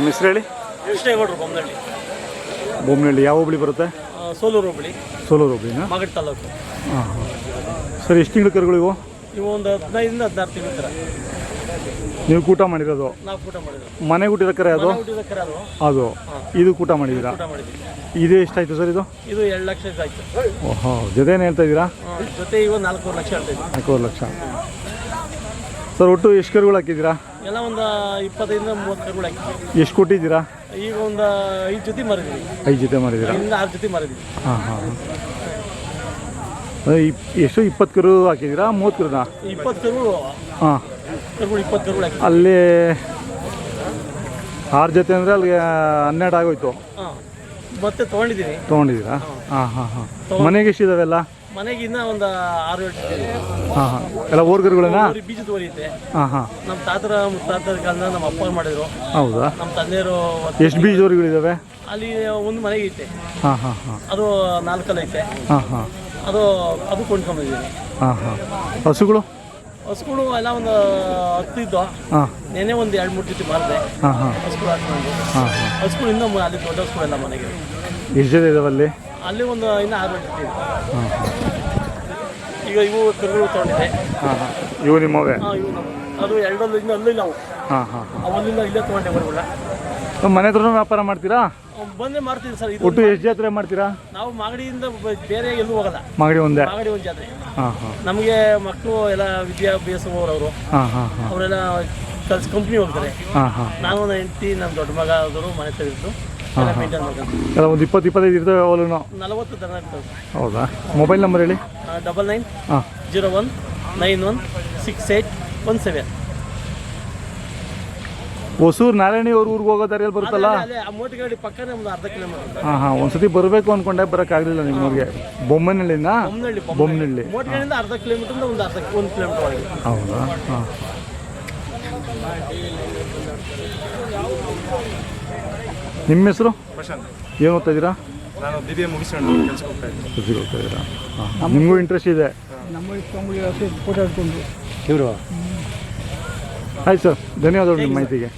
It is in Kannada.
ನಿಮ್ಮ ಹೆಸರು ಹೇಳಿ. ಕೃಷ್ಣೇಗೌಡರು ಬೊಮ್ಮನಹಳ್ಳಿ. ಬೊಮ್ಮನಹಳ್ಳಿ ಯಾವ ಹೋಬಳಿ ಬರುತ್ತೆ? ಸೋಲೂರು ಹೋಬಳಿ. ಸೋಲೂರು ಹೋಬಳಿನಾ? ಮಾಗಡಿ ತಾಲೂಕು. ಹಾಂ ಹಾಂ. ಸರ್ ಎಷ್ಟು ತಿಂಗಳು ಕರುಗಳು ಇವು? ಇವು ಒಂದು 15ರಿಂದ 16 ತಿಂಗಳ ಥರ. ನೀವು ಕೂಟ ಮಾಡಿರೋದು? ನಾವು ಕೂಟ ಮಾಡಿರೋದು. ಮನೆಗೆ ಹುಟ್ಟಿದ ಕರೆ ಅದು? ಅದು ಇದು ಕೂಟ ಮಾಡಿದ್ದೀರಾ? ಇದು ಎಷ್ಟಾಯ್ತು ಸರ್ ಇದು? ಇದು 2 ಲಕ್ಷ ಆಯ್ತು. ಓಹೋ, ಜೊತೆ ಏನು ಹೇಳ್ತಾ ಇದ್ದೀರಾ? ಜೊತೆ ಇವ 4 ಲಕ್ಷ ಹೇಳ್ತಾ ಇದ್ದೀವಿ. 4 ಲಕ್ಷ. ಸರ್ ಒಟ್ಟು ಎಷ್ಟು ಕರುಗಳು ಹಾಕಿದ್ದೀರಾ? ಎಲ್ಲ ಒಂದು 20ರಿಂದ 30 ಕರುಗಳು ಹಾಕಿದ್ದೀವಿ. ಎಷ್ಟು ಕೊಟ್ಟಿದ್ದೀರಾ? ಈಗ ಒಂದು 5 ಜೊತೆ ಮಾರಿದ್ದೀವಿ. 5 ಜೊತೆ ಮಾರಿದ್ದೀರಾ? ಇನ್ನು 6 ಜೊತೆ ಮಾರಿದ್ದೀವಿ. ಹಾಂ ಹಾಂ. ಎಷ್ಟು 20 ಕರು ಹಾಕಿದ್ದೀರಾ? 30 ಕರುನಾ? 20 ಕರುಗಳು. ಹಾಂ, ಕರುಗಳು 20 ಕರುಗಳು ಹಾಕಿ. ಅಲ್ಲಿ 6 ಜೊತೆ ಅಂದರೆ ಅಲ್ಲಿಗೆ 12 ಆಗೋಯ್ತು. ಹಾಂ, ಮತ್ತೆ ತೊಗೊಂಡಿದ್ದೀನಿ. ತೊಗೊಂಡಿದ್ದೀರಾ? ಹಾಂ ಹಾಂ ಹಾಂ. ಮನೆಗೆ ಎಷ್ಟಿದಾವೆಲ್ಲ? ಮನೆಗೆ ಇನ್ನೂ ಒಂದು 6-7 ಜೊತೆ. ಹಾಂ ಹಾಂ. ಎಲ್ಲ ಓರ್ಗರುಗಳೇನಾ? ಬೀಜದ ಓರಿಯುತ್ತೆ. ಹಾಂ ಹಾಂ. ನಮ್ಮ ತಾತರ ಮುತ್ತಾತರ ಕಾಲದ ನಮ್ಮ ಅಪ್ಪ ಮಾಡಿದ್ರು. ಹೌದಾ? ನಮ್ಮ ತಂದೆಯವರು. ಎಷ್ಟು ಬೀಜದೋರಿಗಳಿದ್ದಾವೆ? ಅಲ್ಲಿ ಒಂದು ಮನೆಗೆ ಐತೆ. ಹಾಂ ಹಾಂ ಹಾಂ. ಅದು 4 ಐತೆ. ಹಾಂ ಹಾಂ. ಅದು ಕೊಂಡ್ಕೊಂಡಿದ್ದೀನಿ. ಹಾಂ ಹಾಂ. ಹಸುಗಳು? ಹಸುಗಳು ಎಲ್ಲ ಒಂದು 10 ಇದ್ದು. ಹಾಂ. ನೆನೆ ಒಂದು 2-3 ಜೊತೆ ಮಾರಿದೆ. ಹಾಂ ಹಾಂ. ಹಸುಗಳು ಹಾಕೊಂಡು. ಹಾಂ ಹಾಂ. ಹಸುಗಳು ಇನ್ನೂ ಅಲ್ಲಿ ದೊಡ್ಡ ಹಸುಗಳೆಲ್ಲ ಮನೆಗೆ. ಎಷ್ಟು ಜೊತೆ ಇದಾವೆ ಅಲ್ಲಿ? ಅಲ್ಲಿ ಒಂದು ಇನ್ನೂ 6 ಜೊತೆ ಇದೆ. ಹಾಂ. ಈಗ ಇವು ಕರುಗಳು ತೊಗೊಂಡಿದೆ. ಹಾಂ ಹಾಂ. ಇವು ನಿಮ್ಮವೇ? ಹಾಂ, ಇವು ನಮ್ಮ. ಅದು 2 ಇನ್ನೂ ಅಲ್ಲಿಲ್ಲ ಅವು. ಹಾಂ ಹಾಂ. ಅವಲ್ಲಿಂದ ಇಲ್ಲೇ ತೊಗೊಂಡೆ ಬರಬೇಡ. ಮನೆ ಹತ್ರನೂ ವ್ಯಾಪಾರ ಮಾಡ್ತೀರಾ? ಬಂದೇ ಮಾಡ್ತೀವಿ ಸರ್. ಇದು ಒಟ್ಟು ಎಷ್ಟು ಜಾತ್ರೆ ಮಾಡ್ತೀರಾ? ನಾವು ಮಾಗಡಿಯಿಂದ ಬೇರೆ ಎಲ್ಲೂ ಹೋಗಲ್ಲ. ಮಾಗಡಿ ಒಂದೇ? ಮಾಗಡಿ ಒಂದು ಜಾತ್ರೆ. ಹಾಂ ಹಾಂ. ನಮಗೆ ಮಕ್ಕಳು ಎಲ್ಲ ವಿದ್ಯಾಭ್ಯಾಸ ಹೋಗೋರು. ಹಾಂ ಹಾಂ ಹಾಂ. ಅವರೆಲ್ಲ ಕಂಪ್ನಿ ಹೋಗ್ತಾರೆ. ಹಾಂ ಹಾಂ. ನಾನು ನನ್ನ ಹೆಂಡತಿ, ನಮ್ಮ ದೊಡ್ಡ ಮಗ ಆದರು ಮನೆ ತೆಗೆದು ಮೇಂಟೈನ್ ಮಾಡ್ಕೊಂಡು. ಎಲ್ಲ ಒಂದು 20-25 ಇರ್ತವೆ ಅವಳು? 40 ದನ ಇರ್ತವೆ. ಹೌದಾ? ಮೊಬೈಲ್ ನಂಬರ್ ಹೇಳಿ. 99 ಹಾಂ 01 91 6817. ಹೊಸೂರು ನಾರಾಯಣಿ ಅವ್ರ ಊರಿಗೆ ಹೋಗೋ ದಾರಿಯಲ್ಲಿ ಬರುತ್ತಲ್ಲ? ಮೋಟಿ ಗಾಡಿ ಪಕ್ಕನೇ ಒಂದು 1/2 ಕಿಲೋಮೀಟರ್. ಹಾಂ ಹಾಂ. ಒಂದ್ಸತಿ ಬರಬೇಕು ಅಂದ್ಕೊಂಡೆ, ಬರೋಕ್ಕಾಗಲಿಲ್ಲ ನಿಮ್ಮೂರಿಗೆ. ಬೊಮ್ಮನಹಳ್ಳಿನಾ? ಬೊಮ್ಮನಹಳ್ಳಿ. ಮೋಟಿ ಗಾಡಿಯಿಂದ 1/2 ಕಿಲೋಮೀಟರ್, ಒಂದು 1 ಕಿಲೋಮೀಟರ್ ಒಳಗೆ. ಹೌದಾ? ಹಾಂ. ನಿಮ್ಮ ಹೆಸರು? ಪ್ರಶಾಂತ್. ಏನು ಓದ್ತಾ ಇದ್ದೀರಾ? ನಾನು BBA ಮುಗಿಸ್ಕೊಂಡು ಕೆಲಸಕ್ಕೆ ಹೋಗ್ತಾ ಇದ್ದೀನಿ. ಕೆಲಸಕ್ಕೆ ಹೋಗ್ತಾ ಇದ್ದೀರಾ? ಹಾಂ. ನಿಮಗೂ ಇಂಟ್ರೆಸ್ಟ್ ಇದೆ? ಫೋಟೋ ಹಿಡ್ಕೊಂಡು ಇವರು. ಆಯ್ತು ಸರ್, ಧನ್ಯವಾದಗಳು ನಿಮ್ಮ ಮಾಹಿತಿಗೆ.